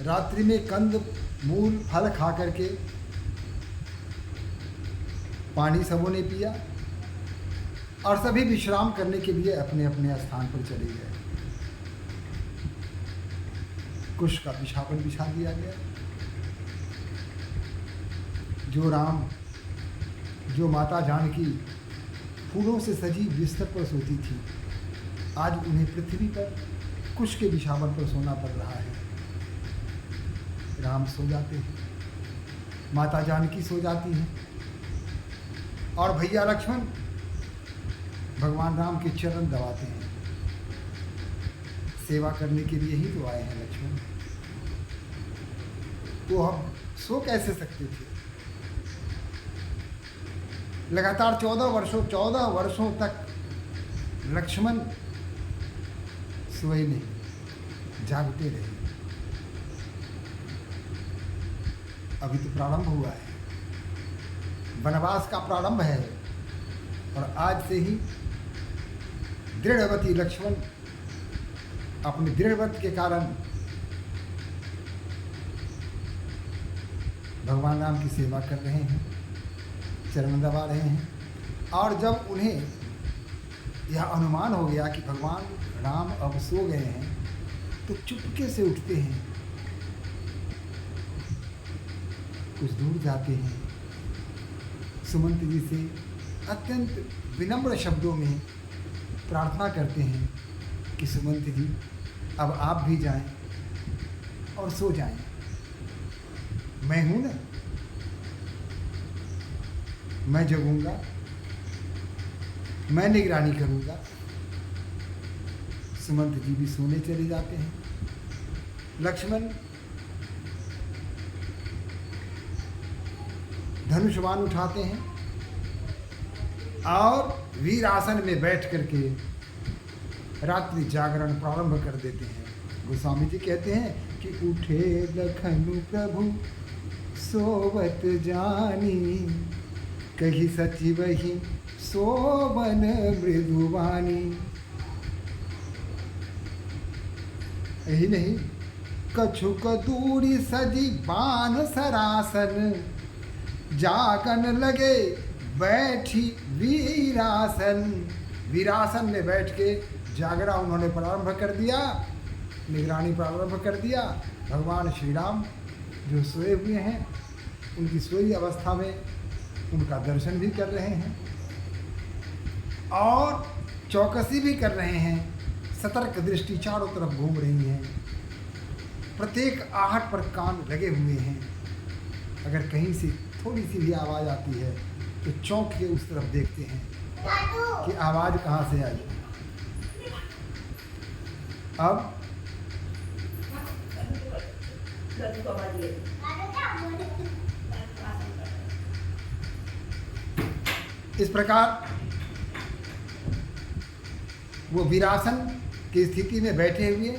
रात्रि में कंद मूल फल खा करके पानी सबों ने पिया और सभी विश्राम करने के लिए अपने अपने स्थान पर चले गए। कुश का बिछावन बिछा दिया गया। जो माता जानकी फूलों से सजी बिस्तर पर सोती थी, आज उन्हें पृथ्वी पर कुश के बिछावन पर सोना पड़ रहा है। राम सो जाते हैं, माता जानकी सो जाती हैं और भैया लक्ष्मण भगवान राम के चरण दबाते हैं। सेवा करने के लिए ही तो आए हैं लक्ष्मण, तो हम सो कैसे सकते थे? लगातार 14 वर्षों तक लक्ष्मण सोए नहीं, जागते रहे। अभी तो प्रारंभ हुआ है, वनवास का प्रारंभ है और आज से ही दृढ़व्रती लक्ष्मण अपने दृढ़व्रत के कारण भगवान राम की सेवा कर रहे हैं, चरण दबा रहे हैं। और जब उन्हें यह अनुमान हो गया कि भगवान राम अब सो गए हैं, तो चुपके से उठते हैं, कुछ दूर जाते हैं, सुमंत जी से अत्यंत विनम्र शब्दों में प्रार्थना करते हैं कि सुमंत जी अब आप भी जाएं और सो जाएं, मैं हूं ना, मैं जगूंगा, मैं निगरानी करूंगा। सुमंत जी भी सोने चले जाते हैं। लक्ष्मण धनुष्वान उठाते हैं और वीरासन में बैठ करके रात्रि जागरण प्रारंभ कर देते हैं। गोस्वामी जी कहते हैं कि उठे लखनु प्रभु सोवत जानी, कही सचिव ही सोवन मृदुवानी। यही नहीं, कछुक दूरी सजी बान सरासन, जागन लगे बैठी वीरासन। वीरासन में बैठ के जागरा उन्होंने प्रारंभ कर दिया, निगरानी प्रारंभ कर दिया। भगवान श्री राम जो सोए हुए हैं, उनकी सोई अवस्था में उनका दर्शन भी कर रहे हैं और चौकसी भी कर रहे हैं। सतर्क दृष्टि चारों तरफ घूम रही है, प्रत्येक आहट पर कान लगे हुए हैं। अगर कहीं से थोड़ी सी भी आवाज़ आती है तो चौंक के उस तरफ देखते हैं कि आवाज़ कहाँ से आई। अब इस प्रकार वो वीरासन की स्थिति में बैठे हुए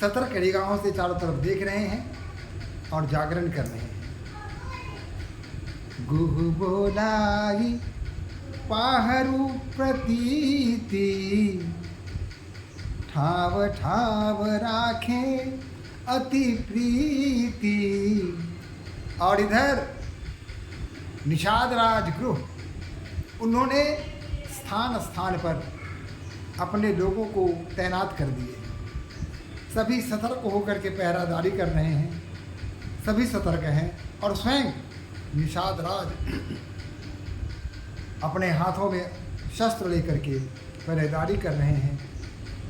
सतर्क निगाहों से चारों तरफ देख रहे हैं और जागरण कर रहे हैं। गुह बोलाई पाहरू प्रतीति, ठाव ठाव राखे अति प्रीति। और इधर निषाद राजगृह उन्होंने स्थान स्थान पर अपने लोगों को तैनात कर दिए। सभी सतर्क होकर के पहरादारी कर रहे हैं, सभी सतर्क हैं और स्वयं निषाद राज अपने हाथों में शस्त्र लेकर के पहरेदारी कर रहे हैं।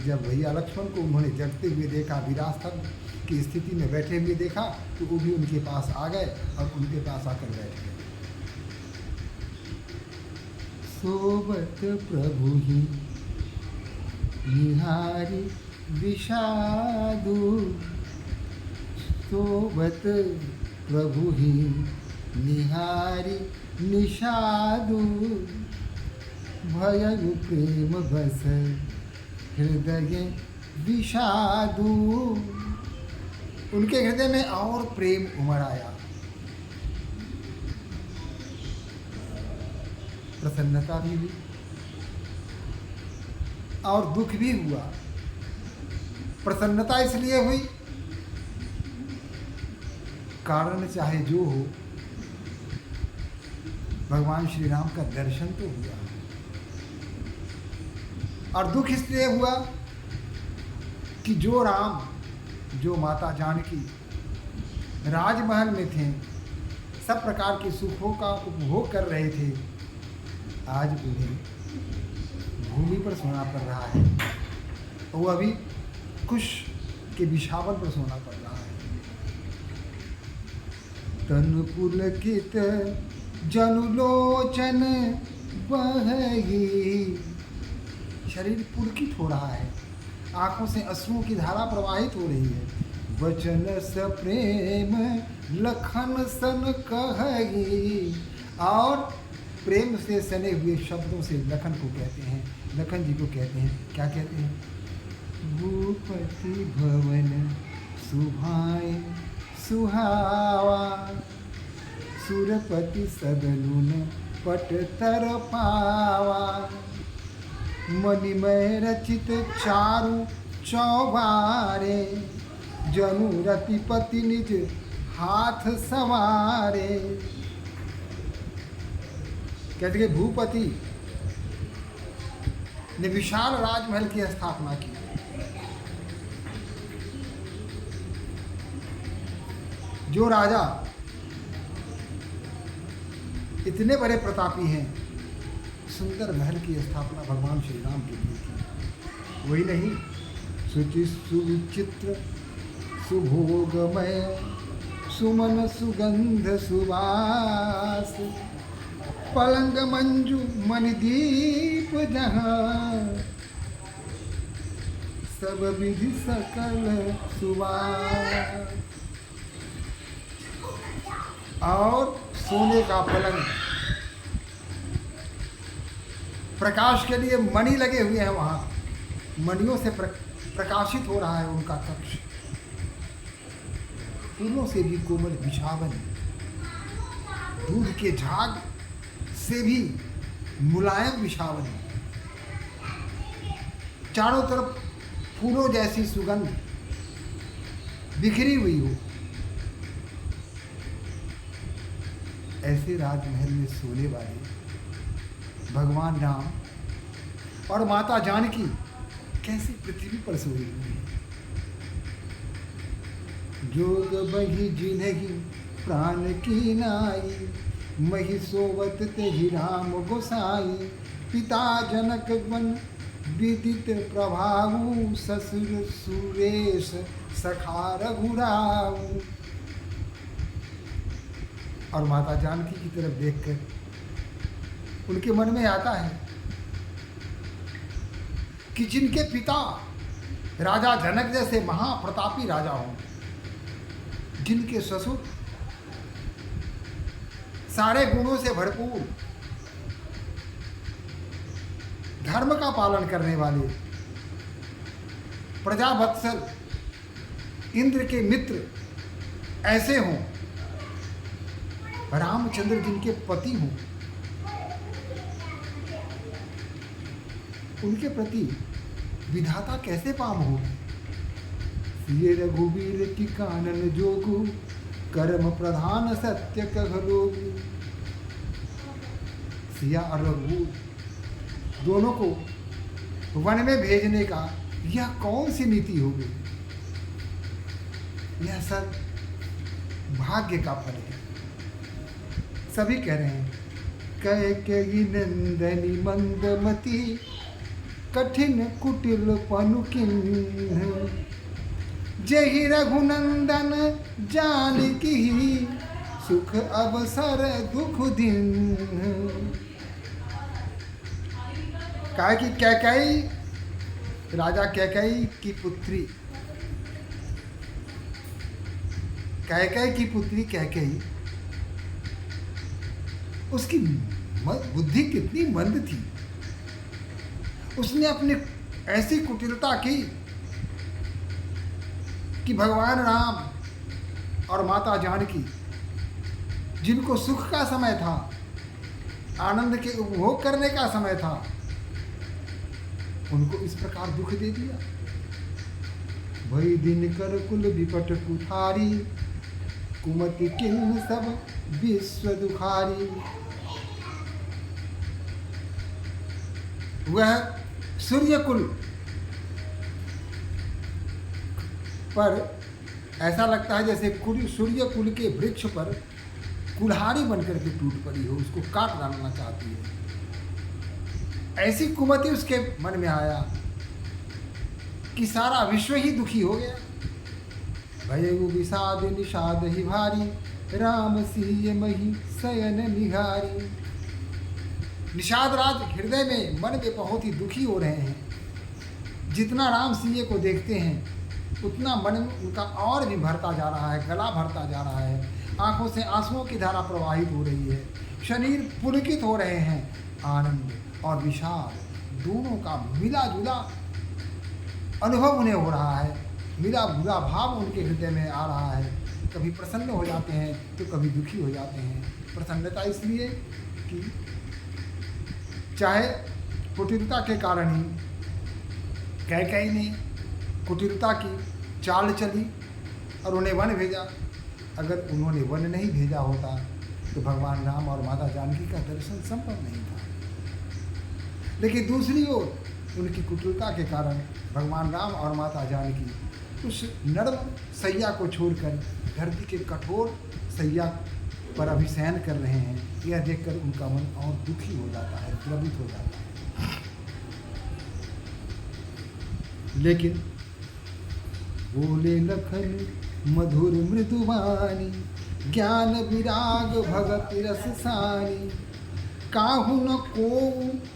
जब भैया लक्ष्मण को उन्होंने जगते हुए देखा, वीरासन की स्थिति में बैठे हुए देखा, तो वो भी उनके पास आ गए और उनके पास आकर बैठ गए। सोबत प्रभु ही निहारी विषादु, सोबत प्रभु ही निहारी निषादु। भयउ प्रेम बस हृदय विषादु। उनके हृदय में और प्रेम उमड़ आया, प्रसन्नता भी हुई और दुख भी हुआ। प्रसन्नता इसलिए हुई कारण चाहे जो हो, भगवान श्री राम का दर्शन तो हुआ। और दुख इसलिए हुआ कि जो राम, जो माता जानकी राजमहल में थे, सब प्रकार के सुखों का उपभोग कर रहे थे, आज उन्हें भूमि पर सोना पड़ रहा है। वो अभी कुश के विषावल पर सोना पड़ रहा है। तन पुलकित जनुलोचन बहगी, शरीर पुलकित हो रहा है, आंखों से अश्रुओं की धारा प्रवाहित हो रही है। वचन स प्रेम लखन सन कहगी, और प्रेम से सने हुए शब्दों से लखन को कहते हैं, लखन जी को कहते हैं, क्या कहते हैं? भूपति भवन सुभाए सुहावा, सुरपति सदनुन पट तर पावा, मणिमय रचित चारु चौबारे, जनु रतिपति निज हाथ सवारे। कहते हैं भूपति ने विशाल राजमहल की स्थापना की। जो राजा इतने बड़े प्रतापी हैं, सुंदर महल की स्थापना भगवान श्री राम के लिए की। वही नहीं, सुचि सुविचित्र सुभोगमय सुमन सुगंध सुवास, पलंग मंजू मणिदीप जहाँ, सब विधि सकल सुवास। और सोने का पलंग, प्रकाश के लिए मणि लगे हुए हैं, वहाँ मणियों से प्रकाशित हो रहा है उनका कक्ष। फूलों से भी कोमल बिछावन, दूध के झाग से भी मुलायम बिछावन, चारों तरफ फूलों जैसी सुगंध बिखरी हुई हो। ऐसे राजमहल में सोने वाले भगवान राम और माता जानकी कैसे पृथ्वी पर सोई हुई है। जोग बही जिन्हें प्राण की नाई, मही सोवत तेहि राम गोसाई, पिता जनक वन विदित प्रभाऊ, ससुर सुरेश सखा रघुराऊ। और माता जानकी की तरफ देखकर उनके मन में आता है कि जिनके पिता राजा जनक जैसे महाप्रतापी राजा हों, जिनके ससुर सारे गुणों से भरपूर, धर्म का पालन करने वाले, प्रजावत्सल, इंद्र के मित्र ऐसे हों, रामचंद्र जिनके पति हों, उनके प्रति विधाता कैसे पाम हो। ये रघुवीर की कानन जोगु, कर्म प्रधान सत्य कह लोगु। सिया और रघुवीर दोनों को वन में भेजने का यह कौन सी नीति हो गई। यह सब भाग्य का फल है। सभी कह रहे हैं, कैकेयी नंदनी मंदमती, कठिन कुटिल पनुकिन्ह, जहि रघुनंदन जानकी, सुख अवसर दुख दिन। कहा कि कैकेयी, राजा कैकेयी की पुत्री, कैकेयी की पुत्री कैकेयी, उसकी बुद्धि कितनी मंद थी। उसने अपनी ऐसी कुटिलता की कि भगवान राम और माता जानकी, जिनको सुख का समय था, आनंद के उपभोग करने का समय था, उनको इस प्रकार दुख दे दिया। भई दिन कर कुल विपट कुठारी, कुमति किन्न सब विश्व दुखारी। वह सूर्यकुल पर ऐसा लगता है जैसे सूर्यकुल के वृक्ष पर कुल्हाड़ी बनकर के टूट पड़ी हो, उसको काट डालना चाहती है। ऐसी कुमति उसके मन में आया कि सारा विश्व ही दुखी हो गया। भयउ विषाद निषाद ही भारी, राम सिंह मही शयन निहारी। निषाद राज हृदय में मन में बहुत ही दुखी हो रहे हैं। जितना राम सिंह को देखते हैं उतना मन उनका और भी भरता जा रहा है, गला भरता जा रहा है, आंखों से आंसुओं की धारा प्रवाहित हो रही है, शरीर पुलकित हो रहे हैं। आनंद और विषाद दोनों का मिला जुला अनुभव उन्हें हो रहा है, मिला जुला भाव उनके हृदय में आ रहा है। कभी प्रसन्न हो जाते हैं तो कभी दुखी हो जाते हैं। प्रसन्नता इसलिए कि चाहे कुटिलता के कारण ही कैकेयी ने कुटिलता की चाल चली और उन्हें वन भेजा। अगर उन्होंने वन नहीं भेजा होता तो भगवान राम और माता जानकी का दर्शन संभव नहीं था। लेकिन दूसरी ओर उनकी कुटिलता के कारण भगवान राम और माता जानकी उस नर्म सैया को छोड़कर धरती के कठोर सैया पर अभिशयन कर रहे हैं। यह देखकर उनका मन और दुखी हो जाता है, द्रवित हो जाता है। लेकिन बोले लखन मधुर मृदुवानी, ज्ञान विराग भगत रस सानी। काहू न को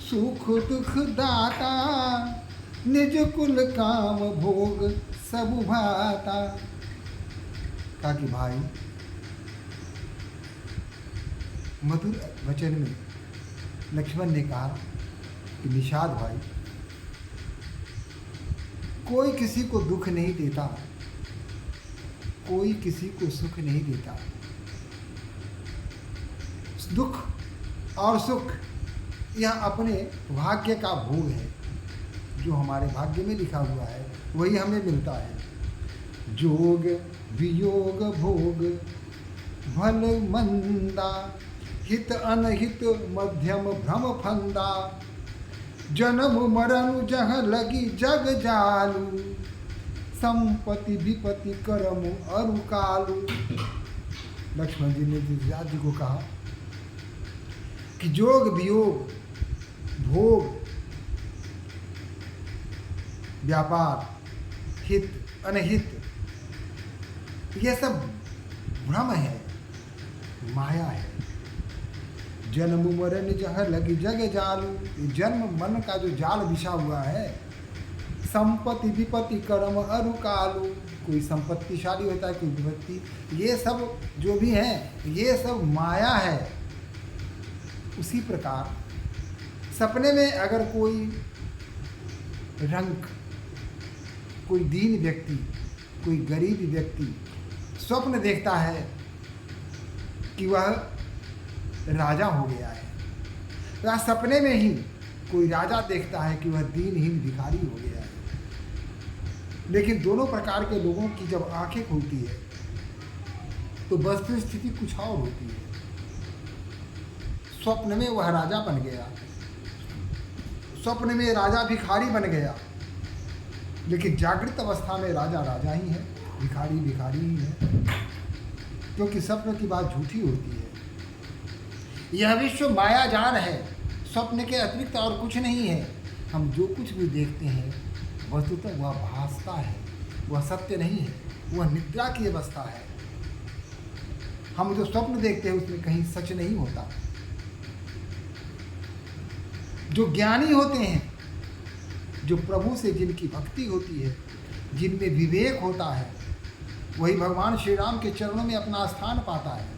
सुख दुख दाता, निज कुल काम भोग सब भाता। कहा कि भाई मधुर वचन में लक्ष्मण ने कहा कि निषाद भाई, कोई किसी को दुख नहीं देता, कोई किसी को सुख नहीं देता। दुख और सुख यह अपने भाग्य का भोग है। जो हमारे भाग्य में लिखा हुआ है वही हमें मिलता है। जोग वियोग भोग भल मंदा, हित अनहित मध्यम भ्रम फंदा। जन्म मरण जह लगी जग जालू, संपत्ति विपत्ति करम अरु कालू। लक्ष्मण जी ने जिजात जी को कहा कि जोग वियोग भोग व्यापार हित अनहित ये सब भ्रम है, माया है। जन्म मरण जह लगी जग जालू, जन्म मन का जो जाल बिछा हुआ है। संपत्ति विपत्ति कर्म अरु कालू, कोई संपत्तिशाली होता है कोई विपत्ति, ये सब जो भी हैं ये सब माया है। उसी प्रकार सपने में अगर कोई रंक, कोई दीन व्यक्ति, कोई गरीब व्यक्ति स्वप्न देखता है कि वह राजा हो गया है, या सपने में ही कोई राजा देखता है कि वह दीनहीन भिखारी हो गया है। लेकिन दोनों प्रकार के लोगों की जब आंखें खुलती है तो वस्तु स्थिति कुछ और होती है। स्वप्न में वह राजा बन गया, स्वप्न में राजा भिखारी बन गया, लेकिन जागृत अवस्था में राजा राजा ही है, भिखारी भिखारी ही है, क्योंकि स्वप्न की बात झूठी होती है। यह विश्व माया जान है, स्वप्न के अतिरिक्त और कुछ नहीं है। हम जो कुछ भी देखते हैं वस्तुतः वह भासता है, वह सत्य नहीं है, वह निद्रा की अवस्था है। हम जो स्वप्न देखते हैं उसमें कहीं सच नहीं होता। जो ज्ञानी होते हैं, जो प्रभु से जिनकी भक्ति होती है, जिनमें विवेक होता है, वही भगवान श्री राम के चरणों में अपना स्थान पाता है।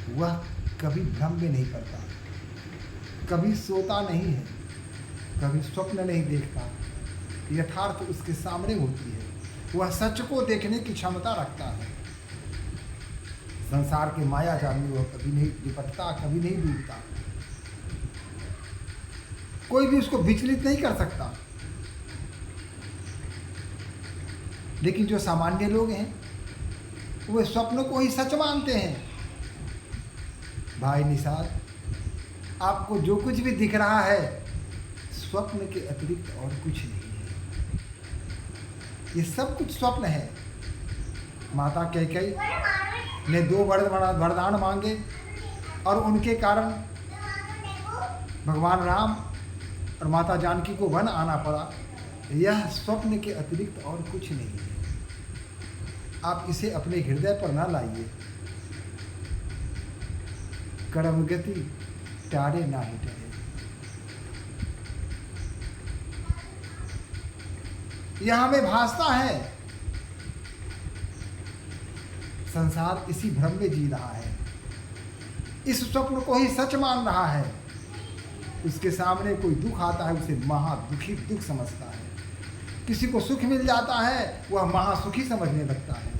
वह कभी भ्रम में नहीं पड़ता, कभी सोता नहीं है, कभी स्वप्न नहीं देखता। यथार्थ उसके सामने होती है, वह सच को देखने की क्षमता रखता है। संसार के माया जाल में वह कभी नहीं लिपटता, कभी नहीं डूबता। कोई भी उसको विचलित नहीं कर सकता। लेकिन जो सामान्य लोग हैं वे स्वप्न को ही सच मानते हैं। भाई निषाद, आपको जो कुछ भी दिख रहा है स्वप्न के अतिरिक्त और कुछ नहीं है। ये सब कुछ स्वप्न है। माता कैकेयी ने 2 वरदान मांगे और उनके कारण भगवान राम और माता जानकी को वन आना पड़ा। यह स्वप्न के अतिरिक्त और कुछ नहीं है। आप इसे अपने हृदय पर ना लाइए। कर्म गति टारे ना ही टरे। यह हमें भासता है संसार इसी भ्रम में जी रहा है, इस स्वप्न को ही सच मान रहा है। उसके सामने कोई दुख आता है उसे महादुखी दुख समझता है, किसी को सुख मिल जाता है वह महासुखी समझने लगता है।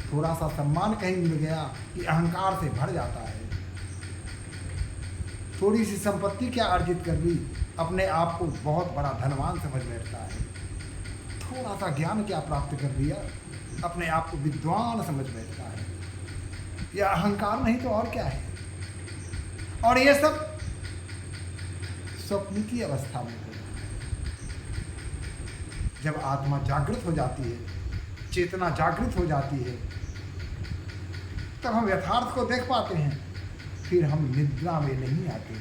थोड़ा सा सम्मान कहीं मिल गया कि अहंकार से भर जाता है। थोड़ी सी संपत्ति क्या अर्जित कर ली, अपने आप को बहुत बड़ा धनवान समझ बैठता है। थोड़ा सा ज्ञान क्या प्राप्त कर लिया, अपने आप को विद्वान समझ बैठता है। यह अहंकार नहीं तो और क्या है। और यह सब स्वप्न की अवस्था में हो रहा है। जब आत्मा जागृत हो जाती है, चेतना जागृत हो जाती है, तब हम यथार्थ को देख पाते हैं। फिर हम निद्रा में नहीं आते,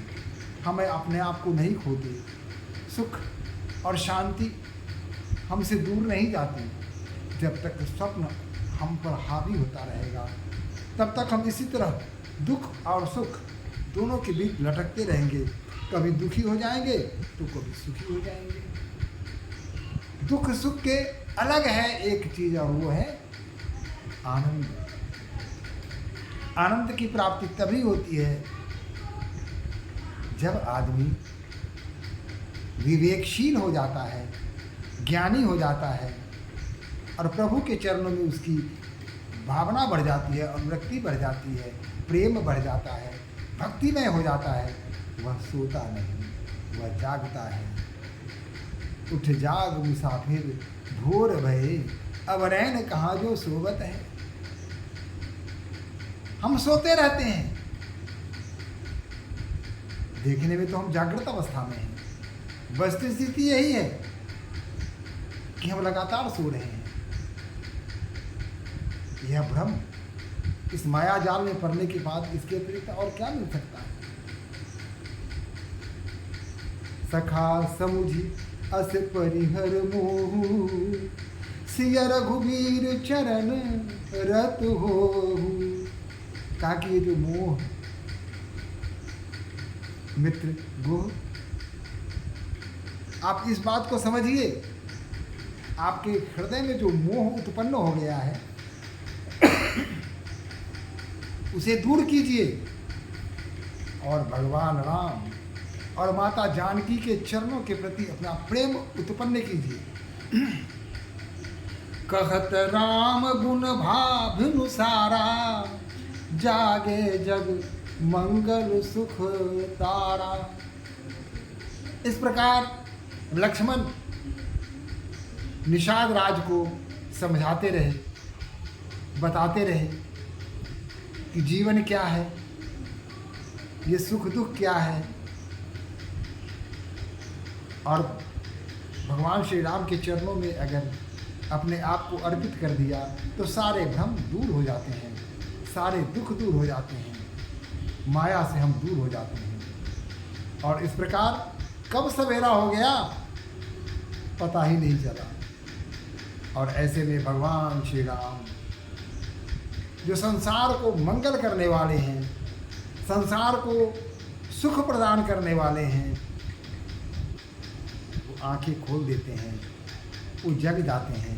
हमें अपने आप को नहीं खोते, सुख और शांति हमसे दूर नहीं जाती। जब तक स्वप्न हम पर हावी होता रहेगा तब तक हम इसी तरह दुख और सुख दोनों के बीच लटकते रहेंगे। कभी दुखी हो जाएंगे तो कभी सुखी हो जाएंगे। दुख सुख के अलग है एक चीज़, और वो है आनंद। आनंद की प्राप्ति तभी होती है जब आदमी विवेकशील हो जाता है, ज्ञानी हो जाता है और प्रभु के चरणों में उसकी भावना बढ़ जाती है, अनुरक्ति बढ़ जाती है, प्रेम बढ़ जाता है, भक्तिमय हो जाता है। वह सोता नहीं, वह जागता है। उठ जाग मुसाफिर भोर भये, अब रैन कहाँ जो सोवत है। हम सोते रहते हैं, देखने में तो हम जागृत अवस्था में हैं। वस्तु स्थिति यही है कि हम लगातार सो रहे हैं। यह भ्रम, इस माया जाल में पड़ने के बाद इसके अतिरिक्त और क्या मिल सकता है। सखा समुझी अस परिहर मोह, सिय रघुबीर चरण रत होहु। कहा कि ये जो मोह, मित्र गोह, आप इस बात को समझिए, आपके हृदय में जो मोह उत्पन्न हो गया है उसे दूर कीजिए और भगवान राम और माता जानकी के चरणों के प्रति अपना प्रेम उत्पन्न कीजिए। कहत राम गुण भाभिनुसारा, जागे जग मंगल सुख तारा। इस प्रकार लक्ष्मण निषाद राज को समझाते रहे, बताते रहे कि जीवन क्या है, ये सुख दुख क्या है। और भगवान श्री राम के चरणों में अगर अपने आप को अर्पित कर दिया तो सारे भ्रम दूर हो जाते हैं, सारे दुख दूर हो जाते हैं, माया से हम दूर हो जाते हैं। और इस प्रकार कब सवेरा हो गया पता ही नहीं चला। और ऐसे में भगवान श्री राम जो संसार को मंगल करने वाले हैं, संसार को सुख प्रदान करने वाले हैं, वो आंखें खोल देते हैं, वो जग जाते हैं।